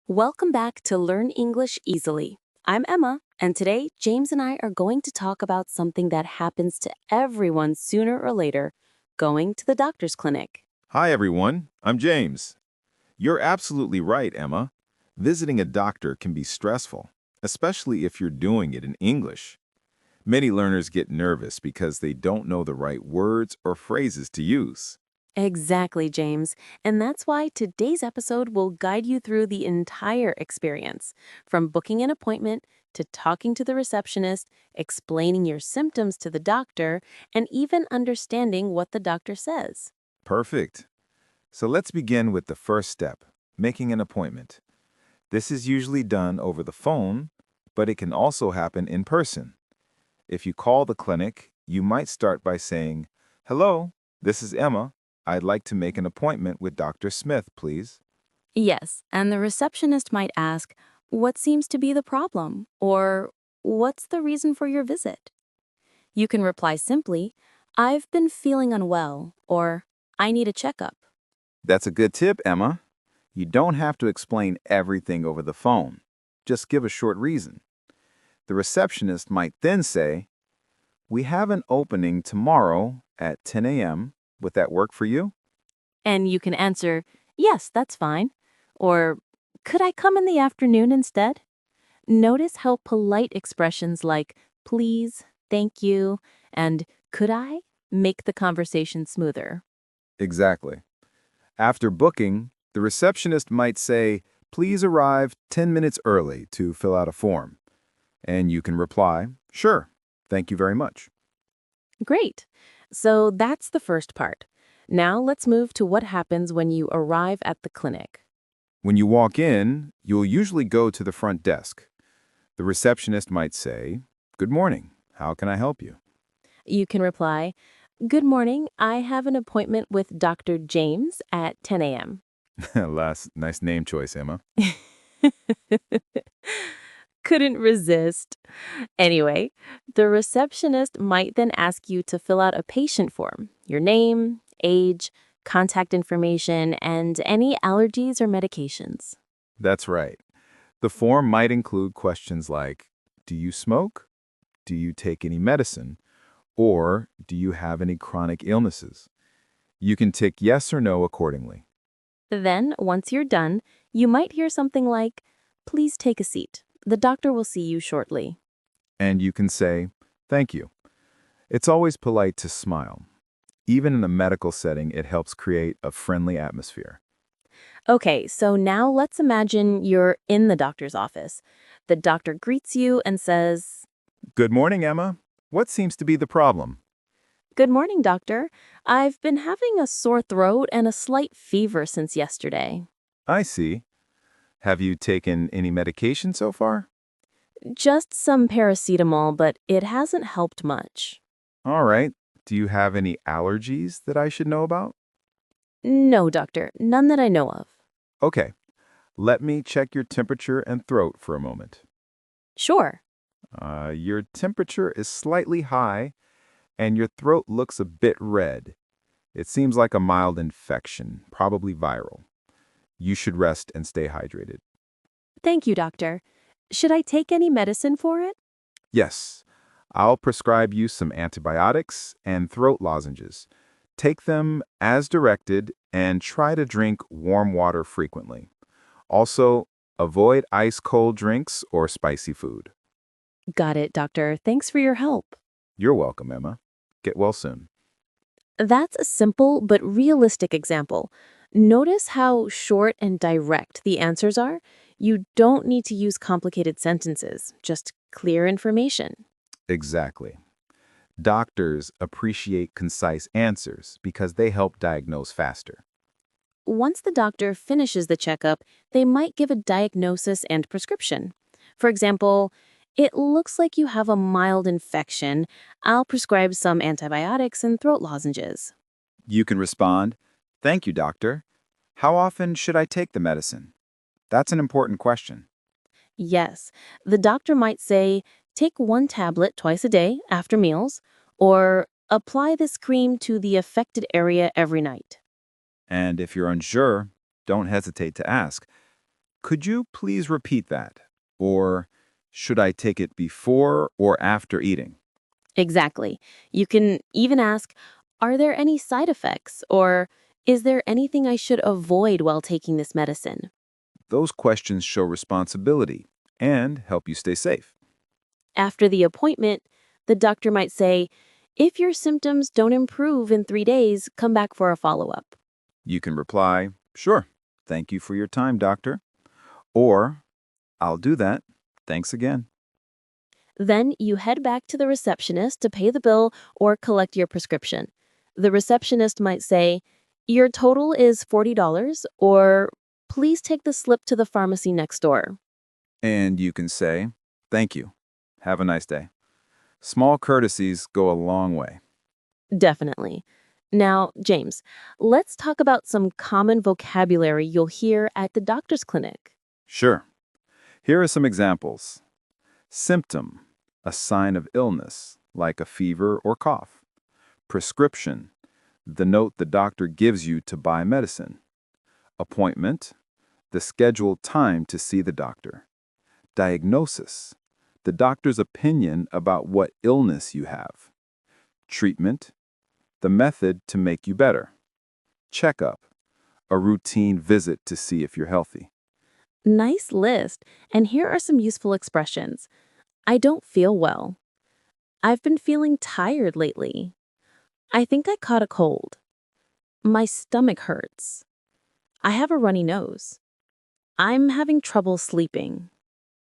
Welcome back to Learn English Easily. I'm Emma, and today James and I are going to talk about something that happens to everyone sooner or later, going to the doctor's clinic. Hi, everyone. I'm James. You're absolutely right, Emma. Visiting a doctor can be stressful, especially if you're doing it in English. Many learners get nervous because they don't know the right words or phrases to use. Exactly, James. And that's why today's episode will guide you through the entire experience, from booking an appointment to talking to the receptionist, explaining your symptoms to the doctor, and even understanding what the doctor says. Perfect. So let's begin with the first step, making an appointment. This is usually done over the phone, but it can also happen in person. If you call the clinic, you might start by saying, "Hello, this is Emma. I'd like to make an appointment with Dr. Smith, please." Yes, and the receptionist might ask, "What seems to be the problem?" Or, "What's the reason for your visit?" You can reply simply, "I've been feeling unwell," or, "I need a checkup." That's a good tip, Emma. You don't have to explain everything over the phone. Just give a short reason. The receptionist might then say, "We have an opening tomorrow at 10 a.m. Would that work for you?" And you can answer, "Yes, that's fine." Or, "Could I come in the afternoon instead?" Notice how polite expressions like "please," "thank you," and "could I" make the conversation smoother. Exactly. After booking, the receptionist might say, "Please arrive 10 minutes early to fill out a form." And you can reply, "Sure, thank you very much." Great. So that's the first part. Now let's move to what happens when you arrive at the clinic. When you walk in, you'll usually go to the front desk. The receptionist might say, "Good morning. How can I help you?" You can reply, "Good morning. I have an appointment with Dr. James at 10 a.m." Last, nice name choice, Emma. Couldn't resist. Anyway, the receptionist might then ask you to fill out a patient form, your name, age, contact information, and any allergies or medications. That's right. The form might include questions like, "Do you smoke? Do you take any medicine? Or do you have any chronic illnesses?" You can tick yes or no accordingly. Then, once you're done, you might hear something like, "Please take a seat. The doctor will see you shortly." And you can say, "Thank you." It's always polite to smile. Even in a medical setting, it helps create a friendly atmosphere. Okay, so now let's imagine you're in the doctor's office. The doctor greets you and says, "Good morning, Emma. What seems to be the problem?" "Good morning, doctor. I've been having a sore throat and a slight fever since yesterday." "I see. Have you taken any medication so far?" "Just some paracetamol, but it hasn't helped much." "All right. Do you have any allergies that I should know about?" "No, doctor, none that I know of." Okay. Let me check your temperature and throat for a moment. "Sure." Your temperature is slightly high, and your throat looks a bit red. It seems like a mild infection, probably viral. You should rest and stay hydrated. "Thank you, doctor. Should I take any medicine for it?" Yes, I'll prescribe you some antibiotics and throat lozenges. Take them as directed and try to drink warm water frequently. Also, avoid ice-cold drinks or spicy food. "Got it, doctor. Thanks for your help." You're welcome, Emma. Get well soon. That's a simple but realistic example. Notice how short and direct the answers are. You don't need to use complicated sentences, just clear information. Exactly. Doctors appreciate concise answers because they help diagnose faster. Once the doctor finishes the checkup, they might give a diagnosis and prescription. For example, "It looks like you have a mild infection. I'll prescribe some antibiotics and throat lozenges." You can respond, "Thank you, doctor. How often should I take the medicine?" That's an important question. Yes, the doctor might say, "Take one tablet twice a day after meals," or "Apply this cream to the affected area every night." And if you're unsure, don't hesitate to ask, Could you please repeat that? Or should I take it before or after eating? Exactly. You can even ask, are there any side effects? Or is there anything I should avoid while taking this medicine? Those questions show responsibility and help you stay safe. After the appointment, the doctor might say, if your symptoms don't improve in 3 days, come back for a follow up. You can reply, "Sure, thank you for your time, doctor." Or, "I'll do that. Thanks again." Then you head back to the receptionist to pay the bill or collect your prescription. The receptionist might say, your total is $40, or please take the slip to the pharmacy next door. And you can say, "Thank you. Have a nice day." Small courtesies go a long way. Definitely. Now, James, let's talk about some common vocabulary you'll hear at the doctor's clinic. Sure. Here are some examples. Symptom, a sign of illness, like a fever or cough. Prescription, the note the doctor gives you to buy medicine. Appointment, the scheduled time to see the doctor. Diagnosis, the doctor's opinion about what illness you have. Treatment, the method to make you better. Checkup, a routine visit to see if you're healthy. Nice list. And here are some useful expressions. I don't feel well. I've been feeling tired lately. I think I caught a cold. My stomach hurts. I have a runny nose. I'm having trouble sleeping.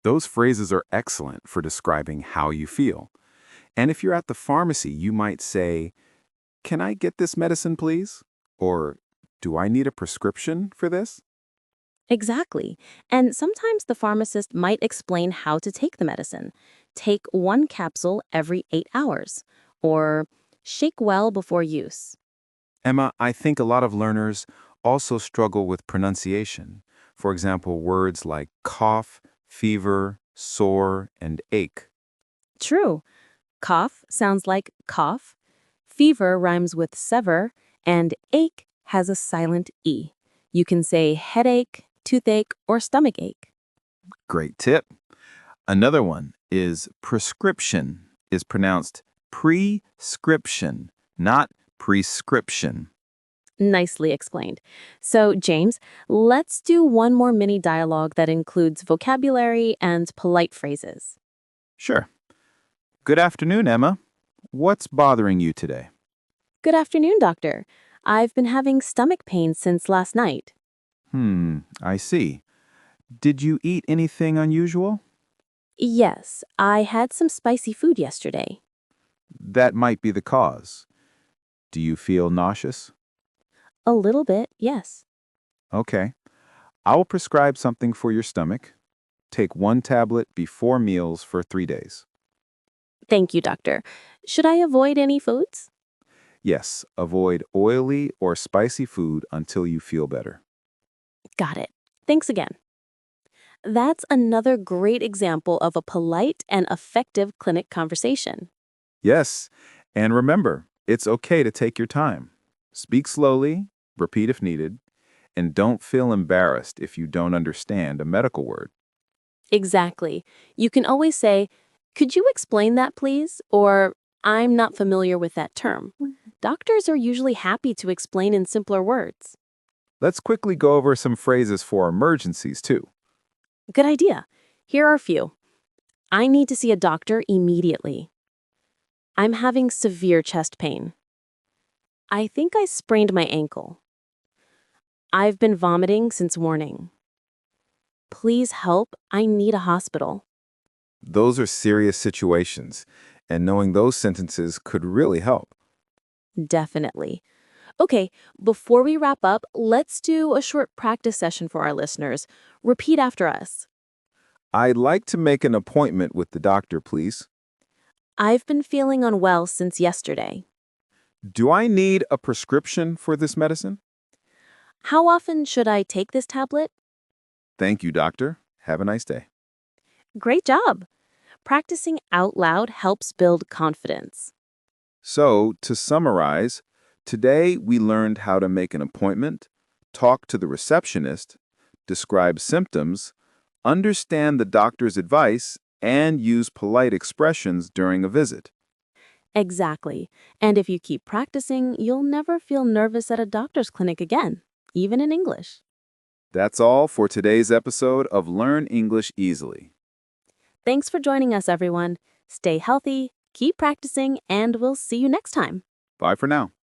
Those phrases are excellent for describing how you feel. And if you're at the pharmacy, you might say, "Can I get this medicine, please?" Or, "Do I need a prescription for this?" Exactly. And sometimes the pharmacist might explain how to take the medicine. Take 1 capsule every 8 hours, or shake well before use. Emma, I think a lot of learners also struggle with pronunciation. For example, words like cough, fever, sore, and ache. True. Cough sounds like cough. Fever rhymes with sever, and ache has a silent E. You can say headache, toothache, or stomach ache. Great tip. Another one is prescription is pronounced prescription, not prescription. Nicely explained. So, James, let's do one more mini dialogue that includes vocabulary and polite phrases. Sure. Good afternoon, Emma. What's bothering you today? Good afternoon, doctor. I've been having stomach pain since last night. I see. Did you eat anything unusual? Yes, I had some spicy food yesterday. That might be the cause. Do you feel nauseous? A little bit, yes. Okay. I will prescribe something for your stomach. Take 1 tablet before meals for 3 days. Thank you, doctor. Should I avoid any foods? Yes, avoid oily or spicy food until you feel better. Got it. Thanks again. That's another great example of a polite and effective clinic conversation. Yes, and remember, it's okay to take your time. Speak slowly, repeat if needed, and don't feel embarrassed if you don't understand a medical word. Exactly. You can always say, could you explain that, please? Or, I'm not familiar with that term. Doctors are usually happy to explain in simpler words. Let's quickly go over some phrases for emergencies, too. Good idea. Here are a few. I need to see a doctor immediately. I'm having severe chest pain. I think I sprained my ankle. I've been vomiting since morning. Please help. I need a hospital. Those are serious situations, and knowing those sentences could really help. Definitely. Okay, before we wrap up, let's do a short practice session for our listeners. Repeat after us. I'd like to make an appointment with the doctor, please. I've been feeling unwell since yesterday. Do I need a prescription for this medicine? How often should I take this tablet? Thank you, doctor. Have a nice day. Great job! Practicing out loud helps build confidence. So, to summarize, today we learned how to make an appointment, talk to the receptionist, describe symptoms, understand the doctor's advice, and use polite expressions during a visit. Exactly. And if you keep practicing, you'll never feel nervous at a doctor's clinic again, even in English. That's all for today's episode of Learn English Easily. Thanks for joining us, everyone. Stay healthy, keep practicing, and we'll see you next time. Bye for now.